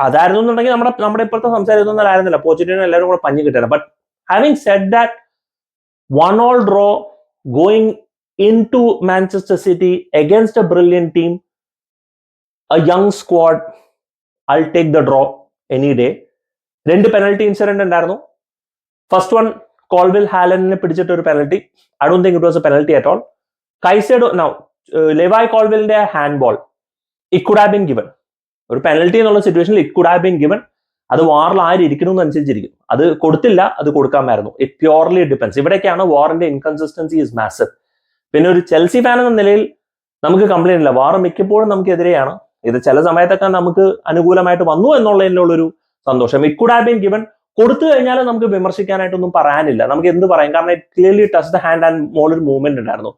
അതായിരുന്നു എന്നുണ്ടെങ്കിൽ നമ്മുടെ ഇപ്പോഴത്തെ സംസാരിക്കുന്നൊന്നും ആയിരുന്നില്ല, പോച്ചിറ്റിനോ എല്ലാവരും കൂടെ പഞ്ഞി കിട്ടിയത്. But having said that, 1-1 draw going into Manchester City against a brilliant team, a young squad, I'll take the draw any day. 2 penalty incident ഉണ്ടായിരുന്നു. ഫസ്റ്റ് വൺ കോൾവിൽ ഹാലൻഡിനെ പിടിച്ചിട്ട് ഒരു penalty. I don't think it was a penalty at all. Caicedo now Levi കോൾവിലിന്റെ hand ball, it could have been given. ഒരു penalty എന്നുള്ള സിറ്റുവേഷനിൽ it could have been given. അത് വാറിൽ ആര് ഇരിക്കണമെന്നനുസരിച്ചിരിക്കും. അത് കൊടുത്തില്ല, അത് കൊടുക്കാമായിരുന്നു. It purely depends. ഇവിടേക്കാണ് വാറിന്റെ ഇൻകൺസിസ്റ്റൻസി ഇസ് മാസീവ്. പിന്നെ ഒരു ചെൽസി ഫാൻ എന്ന നിലയിൽ നമുക്ക് കംപ്ലൈന്റ് ഇല്ല, വാർ മിക്കപ്പോഴും നമുക്ക് എതിരെയാണ്. ഇത് ചില സമയത്തൊക്കെ നമുക്ക് അനുകൂലമായിട്ട് വന്നു എന്നുള്ളതിനുള്ളൊരു സന്തോഷം. It could have been given. കൊടുത്തു കഴിഞ്ഞാൽ നമുക്ക് വിമർശിക്കാനായിട്ടൊന്നും പറയാനില്ല, നമുക്ക് എന്ത് പറയാം, കാരണം it clearly touch the hand and മോളൊരു മൂവ്മെന്റ് ഉണ്ടായിരുന്നു.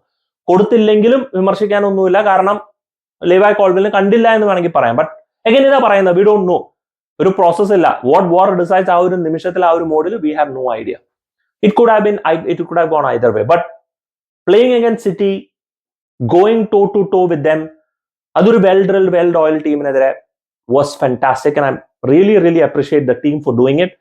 കൊടുത്തില്ലെങ്കിലും വിമർശിക്കാനൊന്നുമില്ല, കാരണം ലെവായ് കോൾവിലിനെ കണ്ടില്ല എന്ന് വേണമെങ്കിൽ പറയാം. ബട്ട് എങ്ങനെ ഇതാ പറയുന്നത്, വി ഡോണ്ട് നോ, ഒരു പ്രോസസ് ഇല്ല. വാട്ട് വാർ ഡിസൈഡ്സ്, ആ ഒരു നിമിഷത്തിൽ ആ ഒരു മോഡിൽ we have no idea. It could have gone either way. But playing against City, going toe to toe with them, അതൊരു വെൽ ഡ്രിൽഡ് വെൽ ഓയിൽഡ് ടീമിനെതിരെ was fantastic. And I really appreciate the team for doing it.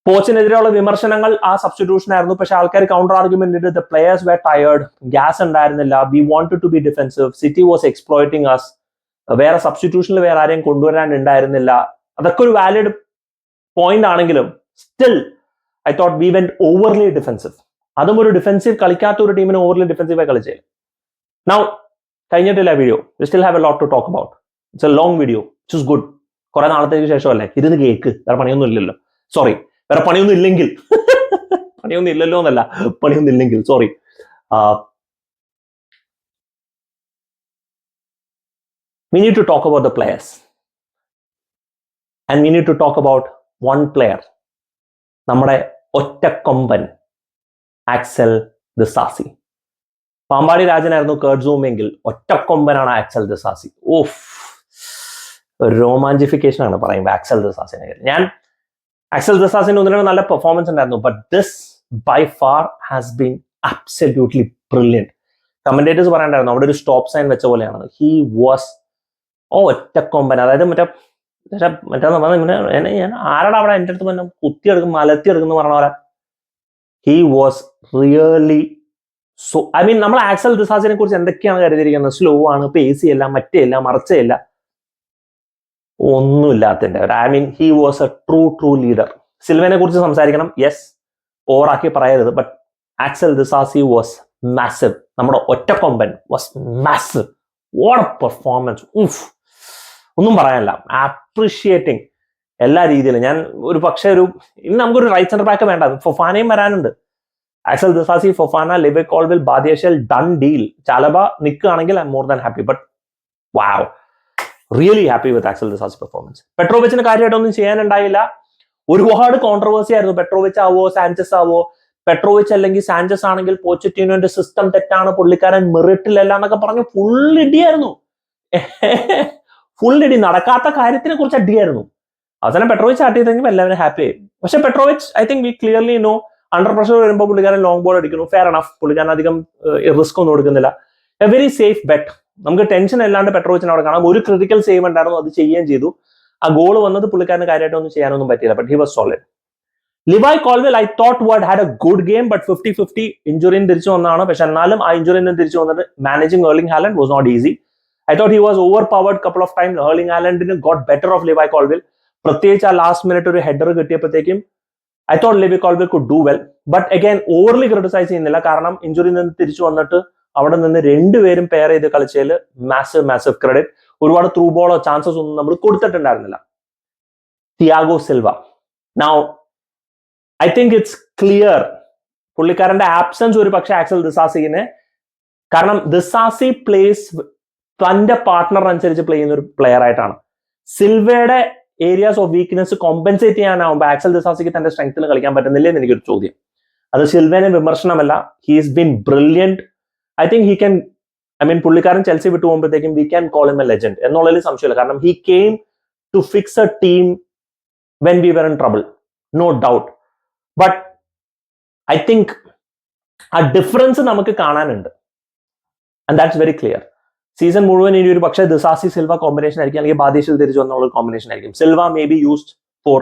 കോച്ചിനെതിരെയുള്ള വിമർശനങ്ങൾ ആ substitution ആയിരുന്നു. പക്ഷെ ആൾക്കാർ counter argument ഇട്ട് the players were tired, gas ഉണ്ടായിരുന്നില്ല, we wanted to be defensive, City was exploiting us, വേറെ സബ്സ്റ്റിറ്റ്യൂഷനിൽ വേറെ ആരെയും കൊണ്ടുവരാൻ ഉണ്ടായിരുന്നില്ല. അതൊക്കെ ഒരു വാലിഡ് പോയിന്റ് ആണെങ്കിലും still I thought we went overly defensive. അതും ഒരു ഡിഫെൻസീവ് കളിക്കാത്ത ഒരു ടീമിന് ഓവർലി ഡിഫെൻസീവായി കളിച്ചേ. നൗ കഴിഞ്ഞിട്ടില്ല video, we still have a lot to talk about. It's a long video, it's good. കുറെ നാളത്തേക്ക് ശേഷമല്ലേ, ഇരുന്ന് കേക്ക്, വേറെ പണിയൊന്നും ഇല്ലല്ലോ. സോറി, വേറെ പണിയൊന്നും ഇല്ലെങ്കിൽ പണിയൊന്നും ഇല്ലല്ലോ എന്നല്ല, പണിയൊന്നും ഇല്ലെങ്കിൽ sorry. We need to talk about the players, and we need to talk about one player, നമ്മുടെ ഒറ്റക്കൊമ്പൻ ആക്സൽ ദിസാസി. പാമ്പാടി രാജനായിരുന്നു കേർട്ട് സൂം എങ്കിൽ ഒറ്റക്കൊമ്പനാണ് ആക്സൽ ദിസാസി. ഓഫ്, റോമാഞ്ചിഫിക്കേഷൻ ആണ് പറയുമ്പോൾ ആക്സൽ ദിസാസിനെ. ഞാൻ ആക്സൽ ദിസാസിന് ഒന്നിനും നല്ല പെർഫോമൻസ് ഉണ്ടായിരുന്നു, but this by far has been absolutely brilliant. Commentators പറയണ്ടായിരുന്നു അവിടെ ഒരു സ്റ്റോപ്പ് സൈൻ വെച്ച പോലെയാണ്. ഹി വാസ് ഒറ്റക്കൊമ്പൻ. അതായത് ഞാൻ ആരാടാ അവിടെ എൻ്റെ അടുത്ത് തന്നെ കുത്തിയെടുക്കും മലത്തിയെടുക്കുന്നു പറഞ്ഞ പോലെ he was really so. I mean, നമ്മൾ ആക്സൽ ദിസാസിനെ കുറിച്ച് എന്തൊക്കെയാണ് കരുതിയിരിക്കുന്നത്, സ്ലോ ആണ്, പേസി അല്ല, മറ്റേയല്ല, മറിച്ചയില്ല, ഒന്നുമില്ലാത്തതിന്റെ. I mean, he was a true leader. സിൽവനെ കുറിച്ച് സംസാരിക്കണം, യെസ്, ഓവറാക്കി പറയരുത്, but Axel Disasi was massive. നമ്മുടെ ഒറ്റക്കൊമ്പൻ was massive. What a performance. ഒന്നും പറയാനില്ല. അപ്രീഷിയേറ്റിംഗ് എല്ലാ രീതിയിലും. ഞാൻ ഒരു പക്ഷേ ഇനി നമുക്കൊരു റൈറ്റ് സെന്റർ ബാക്ക് വേണ്ട, ഫൊഫാനയും വരാനുണ്ട്. Axel Disasi, Fofana, Levi Colwill, Badiashile, done deal. Chalobah നിൽക്കുകയാണെങ്കിൽ I'm more than happy. But wow, really happy with Axel Disasi performance. പെട്രോവിച്ചിന് കാര്യമായിട്ടൊന്നും ചെയ്യാനുണ്ടായില്ല. ഒരുപാട് കോൺട്രവേഴ്സി ആയിരുന്നു. പെട്രോവിച്ച് ആവോ സാഞ്ചസ് ആവോ, പെട്രോവിച്ച് അല്ലെങ്കിൽ സാഞ്ചസ് ആണെങ്കിൽ പോച്ചറ്റിനോന്റെ സിസ്റ്റം തെറ്റാണ്, പുള്ളിക്കാരൻ മെറിറ്റിലല്ല എന്നൊക്കെ പറഞ്ഞ് ഫുൾ ഇടിയായിരുന്നു. ഫുൾ ഇടി, നടക്കാത്ത കാര്യത്തിനെ കുറിച്ച് അടിയായിരുന്നു. അവസാനം പെട്രോവിച്ച് ആട്ട് ചെയ്തെങ്കിൽ എല്ലാവരും ഹാപ്പി ആയി. പക്ഷെ Petrovic I think we clearly no under pressure വരുമ്പോൾ പുള്ളിക്കാരൻ ലോങ് ബോൾ അടിക്കുന്നു, ഫെയർ എനഫ്. പുള്ളിക്കാരൻ അധികം റിസ്ക് ഒന്നും കൊടുക്കുന്നില്ല. A very safe bet. നമുക്ക് ടെൻഷൻ അല്ലാണ്ട് പെട്രോവിച്ചിനെ അവിടെ കാണാം. ഒരു ക്രിട്ടിക്കൽ സേവ് ഉണ്ടായിരുന്നു, അത് ചെയ്യുകയും ചെയ്തു. ആ ഗോൾ വന്നത് പുള്ളിക്കാരന് കാര്യമായിട്ടൊന്നും ചെയ്യാനൊന്നും പറ്റിയില്ല. But he was solid. Levi Colwill I thought would had a good game, but 50-50 ഇഞ്ചുറിയിൽ തിരിച്ചു വന്നതാണ്. പക്ഷെ എന്നാലും ആ ഇഞ്ചുറിയിൽ നിന്ന് തിരിച്ചു വന്നത് managing Erling Haaland was not easy. I thought he was overpowered couple of times. Erling Haaland got better of Levi Colwill. പ്രത്യേകിച്ച് ആ ലാസ്റ്റ് മിനിറ്റ് ഒരു ഹെഡർ കിട്ടിയപ്പോഴത്തേക്കും I thought Levi Colwill could do well. But again overly criticise ചെയ്യുന്നില്ല. കാരണം injury നിന്ന് തിരിച്ചു വന്നിട്ട് അവിടെ നിന്ന് രണ്ടുപേരും പെയർ ചെയ്ത് കളിച്ചതിൽ മാസീവ് ക്രെഡിറ്റ്. ഒരുപാട് ത്രൂ ബോളോ ചാൻസസ് ഒന്നും നമ്മൾ കൊടുത്തിട്ടുണ്ടായിരുന്നില്ല. Thiago Silva, now I think it's clear പുള്ളിക്കാരന്റെ ആബ്സെൻസ് ഒരു പക്ഷേ ആക്സൽ ദിസാസിനെ, കാരണം ദിസാസി പ്ലേസ് തന്റെ പാർട്ട്ണർ അനുസരിച്ച് പ്ലേ ചെയ്യുന്ന ഒരു പ്ലെയർ ആയിട്ടാണ്. സിൽവയുടെ ഏരിയാസ് ഓഫ് വീക്ക്നെസ് കോമ്പൻസേറ്റ് ചെയ്യാനാവുമ്പോൾ ആക്സൽ ദിസാസിക്ക് തന്റെ സ്ട്രെങ്ത്തിൽ കളിക്കാൻ പറ്റുന്നില്ലേ എന്ന് എനിക്കൊരു ചോദ്യം. അത് സിൽവേനെ വിമർശനമല്ല. He's been brilliant. I think he can, I mean പുള്ളിക്കാരൻ ചെൽസി വിട്ടു പോകുമ്പോഴത്തേക്കും we can call him a legend എന്നുള്ളതിൽ സംശയമില്ല. കാരണം he came to fix a team when we were in trouble, no doubt. But I think ആ difference നമുക്ക് കാണാനുണ്ട്. And that's very clear. Season മുഴുവൻ ഇനി ഒരു പക്ഷേ ദിസാസി സിൽവ കോമ്പിനേഷൻ ആയിരിക്കും, അല്ലെങ്കിൽ ബാദിഷിൽ തിരിച്ചു വന്നുള്ള കോമ്പിനേഷൻ ആയിരിക്കും. Silva may be used for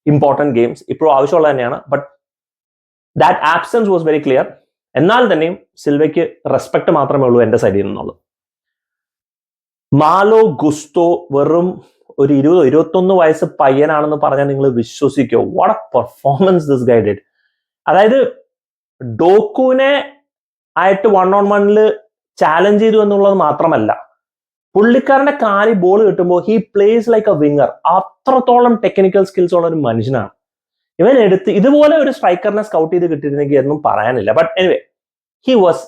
important games, ഇപ്പോഴും ആവശ്യമുള്ളത് തന്നെയാണ്. But that absence was very clear. എന്നാൽ തന്നെയും സിൽവയ്ക്ക് റെസ്പെക്ട് മാത്രമേ ഉള്ളൂ എന്റെ സൈഡിൽ നിന്നുള്ളത്. മാലോ ഗുസ്തോ വെറും ഒരു 20-21 വയസ്സ് പയ്യനാണെന്ന് പറഞ്ഞാൽ നിങ്ങൾ വിശ്വസിക്കോ? What a performance this guy did. അതായത് ഡോക്കുവിനെ ആയിട്ട് 1-on-1 ചാലഞ്ച് ചെയ്തു എന്നുള്ളത് മാത്രമല്ല, പുള്ളിക്കാരന്റെ കാലി ബോൾ കിട്ടുമ്പോൾ he place like A winger. അത്രത്തോളം ടെക്നിക്കൽ സ്കിൽസ് ഉള്ള ഒരു മനുഷ്യനാണ്. ഇവൻ എടുത്ത് ഇതുപോലെ ഒരു സ്ട്രൈക്കറിനെ സ്കൗട്ട് ചെയ്ത് കിട്ടിയിരുന്നെങ്കിൽ ഒന്നും പറയാനില്ല. But anyway, he was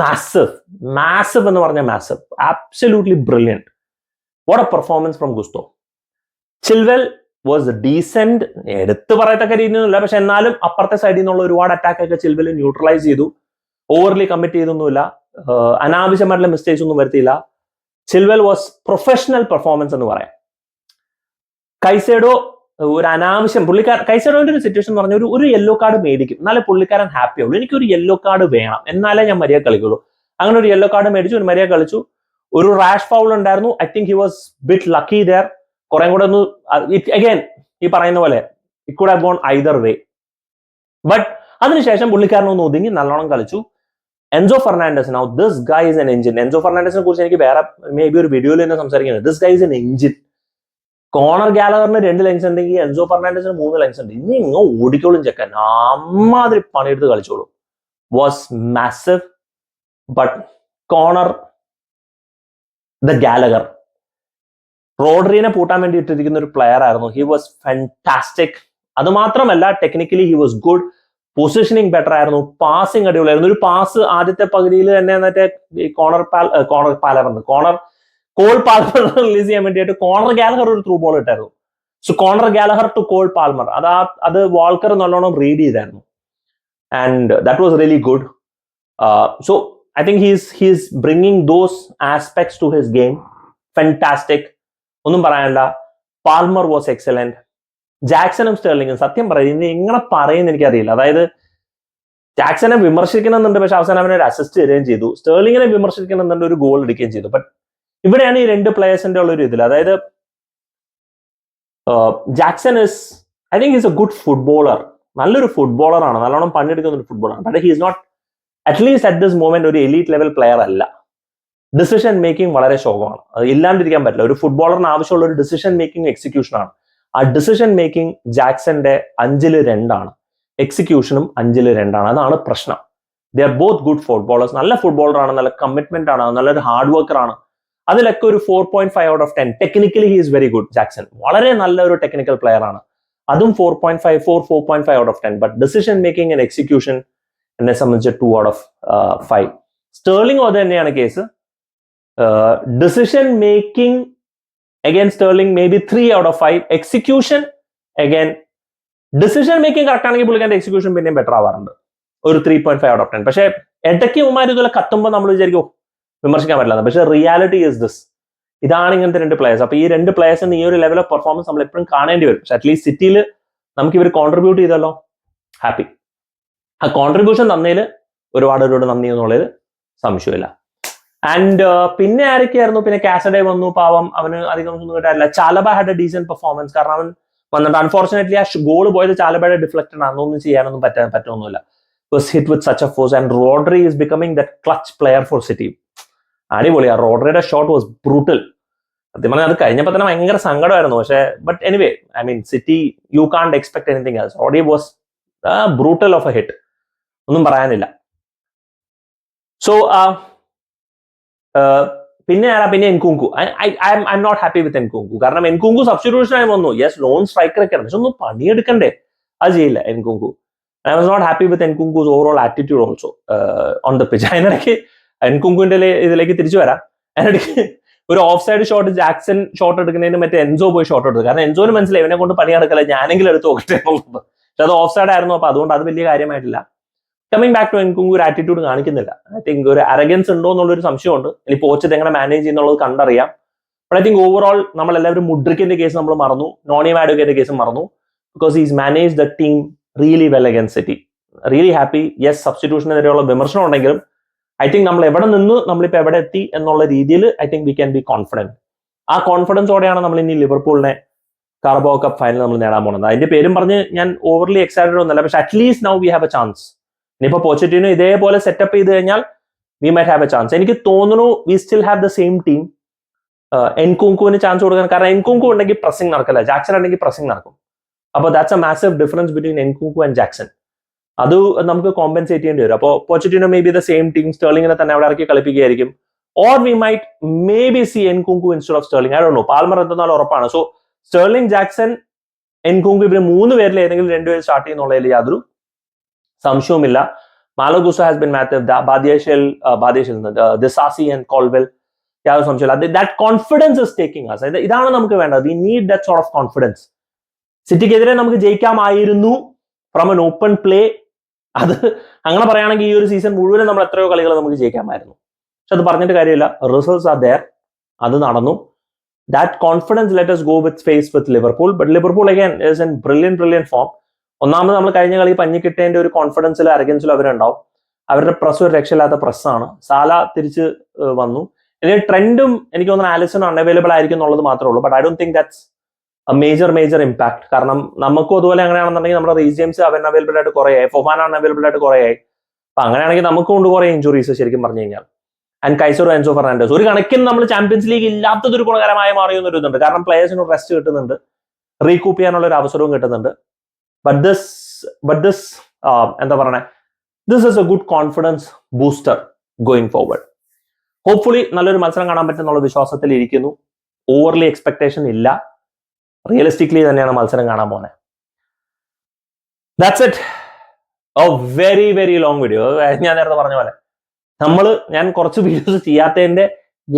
massive എന്ന് പറഞ്ഞാൽ massive, absolutely brilliant. What a performance from Gusto. Chilwell was decent, എടുത്ത് പറയത്തക്ക രീതിയൊന്നുമില്ല. പക്ഷെ എന്നാലും അപ്പുറത്തെ സൈഡിൽ നിന്നുള്ള ഒരുപാട് അറ്റാക്ക് ഒക്കെ ചിൽവെൽ ന്യൂട്രലൈസ് ചെയ്തു. ഓവർലി കമ്മിറ്റ് ചെയ്തൊന്നുമില്ല, അനാവശ്യമായിട്ടുള്ള മിസ്റ്റേക്സ് ഒന്നും വരുത്തിയില്ല. ചിൽവെൽ വാസ് പ്രൊഫഷണൽ പെർഫോമൻസ് എന്ന് പറയാം. കൈസേഡോ ഒരു അനാവശ്യം, കൈസേഡോന്റെ ഒരു സിറ്റുവേഷൻ എന്ന് പറഞ്ഞാൽ ഒരു യെല്ലോ കാർഡ് മേടിക്കും, എന്നാലേ പുള്ളിക്കാരൻ ഹാപ്പി ആവുള്ളൂ. എനിക്കൊരു യെല്ലോ കാർഡ് വേണം, എന്നാലേ ഞാൻ മര്യാദ കളിക്കുള്ളൂ. അങ്ങനെ ഒരു യെല്ലോ കാർഡ് മേടിച്ചു, ഒരു മര്യാദ കളിച്ചു. ഒരു റാഷ് ഫൗൾ ഉണ്ടായിരുന്നു. I think he was bit lucky there. കുറെ കൂടെ ഒന്ന് അഗൈൻ ഈ പറയുന്ന പോലെ it could have gone either way. But അതിനുശേഷം പുള്ളിക്കാരൻ ഒന്ന് ഒതുങ്ങി നല്ലോണം കളിച്ചു. Enzo Fernandez, now this guy is an engine. Enzo ഫെർണാണ്ടസിനെ കുറിച്ച് എനിക്ക് വേറെ മേ ബി ഒരു വീഡിയോയിൽ തന്നെ സംസാരിക്കുന്നത്. This guy is an engine. Conor ഗാലഗറിന് 2 ലൈൻസ് ഉണ്ടെങ്കിൽ എൻസോ ഫെർണാണ്ടസിന് 3 ലൈൻസ് ഉണ്ട്. ഇനി ഇങ്ങോ ഓടിക്കോളും ചെക്കൻ, അമ്മാതിരി പണിയെടുത്ത് കളിച്ചോളും. Was massive. But Conor the Gallagher റോഡ്രിനെ പൂട്ടാൻ വേണ്ടി ഇട്ടിരിക്കുന്ന ഒരു പ്ലെയർ ആയിരുന്നു. He was fantastic. അത് മാത്രമല്ല technically he was good. Positioning better ആയിരുന്നു. പാസിങ് അടിപൊളിയായിരുന്നു. ഒരു പാസ് ആദ്യത്തെ പകുതിയിൽ തന്നെ മറ്റേ കോൾ പാൽമർ റിലീസ് ചെയ്യാൻ വേണ്ടിയിട്ട് കോണർ ഗാലഹർ ഒരു ത്രൂ ബോൾ ഇട്ടായിരുന്നു. So Conor Gallagher to Cole Palmer, അത് വാൾക്കർ നല്ലോണം റീഡ് ചെയ്തായിരുന്നു. And that was really good. So I think he's bringing those aspects to his game. Fantastic, ഒന്നും പറയാനില്ല. Palmer was excellent. ജാക്സണും സ്റ്റേർലിംഗും സത്യം പറയുന്നത് എങ്ങനെ പറയുന്ന എനിക്കറിയില്ല. അതായത് ജാക്സനെ വിമർശിക്കണമെന്നുണ്ട്, പക്ഷെ അവസാനം അവനെ ഒരു അസിസ്റ്റ് തരികയും ചെയ്തു. സ്റ്റേർലിങ്ങിനെ വിമർശിക്കണമെന്നുണ്ട്, ഒരു ഗോൾ എടുക്കുകയും ചെയ്തു. ബട്ട് ഇവിടെയാണ് ഈ 2 പ്ലേയേഴ്സിന്റെ ഉള്ള ഒരു ഇതിൽ, അതായത് Jackson I think is a good footballer. നല്ലൊരു ഫുട്ബോളറാണ്, നല്ലോണം പണിയെടുക്കുന്ന ഒരു ഫുട്ബോളറാണ്. But he is not, at least at this moment, ഒരു എലീറ്റ് ലെവൽ പ്ലെയർ അല്ല. ഡിസിഷൻ മേക്കിംഗ് വളരെ ശോകമാണ്. അത് ഇല്ലാണ്ടിരിക്കാൻ പറ്റില്ല. ഒരു ഫുട്ബോളറിന് ആവശ്യമുള്ള ഒരു ഡിസിഷൻ മേക്കിംഗ് എക്സിക്യൂഷൻ ആണ്. ആ ഡിസിഷൻ മേക്കിംഗ് ജാക്സന്റെ 5-2 എക്സിക്യൂഷനും 5-2. അതാണ് പ്രശ്നം. They are both good footballers. നല്ല ഫുട്ബോളറാണ്, നല്ല കമ്മിറ്റ്മെന്റ് ആണ്, നല്ലൊരു ഹാർഡ് വർക്കർ ആണ്. അതിലൊക്കെ ഒരു 4.5 out of 10. Technically he is very good. Jackson വളരെ നല്ലൊരു ടെക്നിക്കൽ പ്ലെയർ ആണ്, അതും 4.5 out of 10. But decision making and execution എന്നെ സംബന്ധിച്ച് 2 out of 5. സ്റ്റേർലിംഗ് അത് തന്നെയാണ് case. Decision making Again, Sterling maybe 3 out of 5. Execution, again, decision making correct ആണെങ്കിൽ പുള്ളിക്കാരൻ്റെ എക്സിക്യൂഷൻ പിന്നെയും ബെറ്റർ ആവാറുണ്ട്. ഒരു 3.5 out of 10. പക്ഷേ ഇടയ്ക്ക് ഉമ്മാർ ഇതുപോലെ കത്തുമ്പോൾ നമ്മൾ വിചാരിക്കും വിമർശിക്കാൻ പറ്റില്ല. പക്ഷേ റിയാലിറ്റി ഈസ് ദിസ്. ഇതാണ് ഇങ്ങനത്തെ രണ്ട് പ്ലേയേഴ്സ്. അപ്പൊ ഈ രണ്ട് പ്ലേയേഴ്സിന് ഈ ഒരു ലെവൽ ഓഫ് പെർഫോമൻസ് നമ്മൾ എപ്പോഴും കാണേണ്ടി വരും. പക്ഷെ അറ്റ്ലീസ്റ്റ് സിറ്റിയിൽ നമുക്ക് ഇവർ കോൺട്രിബ്യൂട്ട് ചെയ്തല്ലോ, ഹാപ്പി. ആ കോൺട്രിബ്യൂഷൻ തന്നതിൽ ഒരുപാട് നന്ദി എന്നുള്ളതിൽ സംശയമില്ല. ആൻഡ് പിന്നെ ആരൊക്കെയായിരുന്നു? പിന്നെ കാസഡേ വന്നു, പാവം, അവന് അധികം ഒന്നും കിട്ടാറില്ല. ചാലബ ഹാഡ് എ ഡീസന്റ് പെർഫോമൻസ്. കാരണം അവൻ വന്നിട്ട് അൺഫോർച്ചുനേറ്റ്ലി ആ ഗോൾ പോയത് ചാലബയുടെ ഡിഫ്ലക്റ്റഡ് ആണ്. ഒന്നും ചെയ്യാനൊന്നും പറ്റുമൊന്നുമില്ല. Was hit with such a force. And Rodri is becoming the clutch player for City. അടിപൊളി. ആ റോഡ്രിയുടെ ഷോട്ട് വാസ് ബ്രൂട്ടൽ. സത്യം പറഞ്ഞാൽ അത് കഴിഞ്ഞപ്പോൾ തന്നെ ഭയങ്കര സങ്കടമായിരുന്നു. പക്ഷേ but anyway, I mean City you can't expect anything else. Rodri was brutal of a hit. ഒന്നും പറയാനില്ല. സോ പിന്നെ Nkunku. I'm not happy with Nkunku. കാരണം എൻകുങ്കു സബ്സ്റ്റിറ്റ്യൂഷൻ ആയി വന്നു. യെസ്, ലോൺ സ്ട്രൈക്കറൊക്കെയാണ്, പക്ഷെ ഒന്നും പണിയെടുക്കണ്ടേ? അത് ചെയ്യില്ല Nkunku. I was not happy with Nkunku's overall attitude also on the pitch. അതിനിടയ്ക്ക് എൻകുങ്കുവിന്റെ ഇതിലേക്ക് തിരിച്ചു വരാം. അതിനിടയ്ക്ക് ഒരു off side shot Jackson shot എടുക്കുന്നതിന് മറ്റേ എൻസോ പോയി ഷോട്ട് എടുത്തു. കാരണം എൻസോന് മനസ്സിലായി ഇവനെ കൊണ്ട് പണിയെടുക്കല്ല, ഞാനെങ്കിലും എടുത്ത് നോക്കട്ടെ എന്നുള്ളത്. പക്ഷെ അത് ഓഫ് സൈഡ് ആയിരുന്നു. അപ്പൊ അതുകൊണ്ട് അത് വലിയ കാര്യമായിട്ടില്ല. കമ്മിങ് ബാക്ക് ടു എൻകുങ്കു ഒരു ആറ്റിറ്റ്യൂഡ് കാണിക്കുന്നില്ല. ഐ തിങ്ക് ഒരു അരഗൻസ് ഉണ്ടോ എന്നുള്ളൊരു സംശയമുണ്ട്. ഇനി പോച്ചത് എങ്ങനെ മാനേജ് ചെയ്യുന്നുള്ളത് കണ്ടറിയാം. ബട്ട് ഐ തിങ്ക് ഓവറോൾ നമ്മളെല്ലാവരും മുഡ്രിക്കിന്റെ കേസ് നമ്മൾ മറന്നു, നോണി മാഡുക്കന്റെ കേസ് മറന്നു. Because is manage the team really well against City. Really happy. Yes, സബ്സ്റ്റിറ്റ്യൂഷനെതിരെയുള്ള വിമർശനം ഉണ്ടെങ്കിലും ഐ തിങ്ക് നമ്മൾ എവിടെ നിന്നു നമ്മളിപ്പോൾ എവിടെ എത്തി എന്നുള്ള രീതിയിൽ I think we can be confident. ആ കോൺഫിഡൻസോടെയാണ് നമ്മൾ ഇനി ലിവർപൂളിനെ കാർബോ കപ്പ് ഫൈനൽ നമ്മൾ നേടാൻ പോകുന്നത്. അതിന്റെ പേരും പറഞ്ഞ് ഞാൻ ഓവർലി എക്സൈറ്റഡ് ഒന്നല്ല, പക്ഷെ at least now we have a chance. ഇനിയിപ്പോ പോച്ചറ്റിനോ ഇതേപോലെ സെറ്റപ്പ് ചെയ്ത് കഴിഞ്ഞാൽ we might have a chance. എനിക്ക് തോന്നുന്നു we still have the same team. എൻകുങ്കുവിന് ചാൻസ് കൊടുക്കാൻ കാരണം എൻകുങ്കു ഉണ്ടെങ്കിൽ പ്രസിംഗ് നടക്കില്ല, ജാക്സൺ ഉണ്ടെങ്കിൽ പ്രസിംഗ് നടക്കും. അപ്പോൾ that's a massive difference between Nkunku and Jackson. അത് നമുക്ക് കോമ്പൻസേറ്റ് ചെയ്യേണ്ടി വരും. അപ്പോൾ Pochettino may be the same team, സ്റ്റേർലിങ്ങിനെ തന്നെ അവിടെ ഇറക്കി കളിപ്പിക്കുകയായിരിക്കും. Or we might may be see Nkunku instead of Sterling. I don't know. Palmer എന്തെന്നാലും ഉറപ്പാണ്. സോ സ്റ്റേർലിംഗ്, ജാക്സൺ, എൻകുങ്കു, ഇവര് 3 പേരിൽ ഏതെങ്കിലും 2 പേര് സ്റ്റാർട്ട് ചെയ്യുന്നുള്ളതിൽ യാതൊരു സംശയവുമില്ല. Malo Gusto has been massive. Disasi and Colwell. യാതൊരു സംശയമില്ല. That confidence is taking us. ഇതാണ് നമുക്ക് വേണ്ടത്. We need that sort of confidence. സിറ്റിക്കെതിരെ നമുക്ക് ജയിക്കാമായിരുന്നു ഫ്രം എൻ ഓപ്പൺ പ്ലേ. അത് അങ്ങനെ പറയുകയാണെങ്കിൽ ഈ ഒരു സീസൺ മുഴുവനും നമ്മൾ എത്രയോ കളികൾ നമുക്ക് ജയിക്കാമായിരുന്നു. പക്ഷെ അത് പറഞ്ഞിട്ട് കാര്യമില്ല. Results are there. അത് നടന്നു. That confidence let us go with face with Liverpool. But Liverpool again is in brilliant form. ഒന്നാമത് നമ്മൾ കഴിഞ്ഞ കളി പഞ്ഞിക്കിട്ടേന്റെ ഒരു കോൺഫിഡൻസിലും അരഗൻസിലും അവരുണ്ടാവും. അവരുടെ പ്രസ് ഒരു രക്ഷയില്ലാത്ത പ്രസ്സാണ്. സാല തിരിച്ച് വന്നു. ഇനി ട്രെൻഡും എനിക്ക് തോന്നുന്നു ആലിസൺ അൺഅവൈലബിൾ ആയിരിക്കും എന്നുള്ളത് മാത്രമേ ഉള്ളൂ. But I don't think that's A major impact. കാരണം നമുക്കും അതുപോലെ അങ്ങനെയാണെന്നുണ്ടെങ്കിൽ നമ്മുടെ റീസ് ജെയിംസ് അൺഅവൈലബിൾ ആയിട്ട് കുറേ ആയി, ഫൊഫാന അൺഅവൈലബിൾ ആയിട്ട് കുറേ ആയി. അപ്പൊ അങ്ങനെയാണെങ്കിൽ നമുക്കും ഉണ്ട് കുറേ ഇഞ്ചുറീസ് ശരിക്കും പറഞ്ഞു കഴിഞ്ഞാൽ. ആൻഡ് കൈസറോ, എൻസോ ഫെർണാണ്ടസ് ഒരു കണക്കിന് നമ്മൾ ചാമ്പ്യൻസ് ലീഗ് ഇല്ലാത്തതൊരു ഗുണകരമായി മാറിയെന്നൊരു ഇതുണ്ട്. കാരണം പ്ലേയേഴ്സിന് റെസ്റ്റ് കിട്ടുന്നുണ്ട്, റീകൂപ്പ് ചെയ്യാനുള്ള ഒരു അവസരവും കിട്ടുന്നുണ്ട്. But this എന്താ പറയണേ, this is a good confidence booster going forward. Hopefully നല്ലൊരു മത്സരം കാണാൻ പറ്റുന്നുള്ള വിശ്വാസത്തിൽ ഇരിക്കുന്നു. ഓവർലി എക്സ്പെക്ടേഷൻ ഇല്ല, റിയലിസ്റ്റിക്കലി തന്നെയാണ് മത്സരം കാണാൻ പോകുന്നത്. That's it. A very long video. ഞാൻ നേരത്തെ പറഞ്ഞ പോലെ ഞാൻ കുറച്ച് വീഡിയോസ് ചെയ്യാത്തതിന്റെ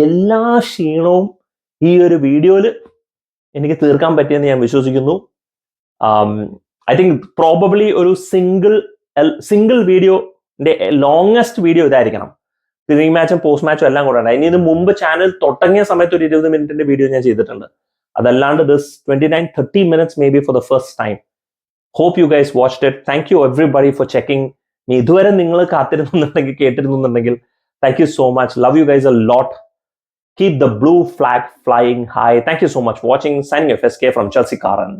എല്ലാ ക്ഷീണവും ഈ ഒരു വീഡിയോയിൽ എനിക്ക് തീർക്കാൻ പറ്റിയെന്ന് ഞാൻ വിശ്വസിക്കുന്നു. ഐ തിങ്ക് പ്രോബബ്ലി ഒരു സിംഗിൾ വീഡിയോന്റെ ലോങ്സ്റ്റ് വീഡിയോ ഇതായിരിക്കണം. പ്രീ മാച്ചും പോസ്റ്റ് മാച്ചും എല്ലാം കൂടെ ഉണ്ട്. ഇനി ഇത് മുമ്പ് ചാനൽ തുടങ്ങിയ സമയത്ത് ഒരു 20 മിനിറ്റിന്റെ വീഡിയോ ഞാൻ ചെയ്തിട്ടുണ്ട്. അതല്ലാണ്ട് this 29-30 minutes may be for the first time. Hope you guys watched it. Thank you everybody for checking. ഇതുവരെ നിങ്ങൾ കാത്തിരുന്നുണ്ടെങ്കിൽ കേട്ടിരുന്നുണ്ടെങ്കിൽ thank you so much. Love you guys a lot. Keep the blue flag flying high. Thank you so much for watching. Signing off, SK from Chelsea Karan.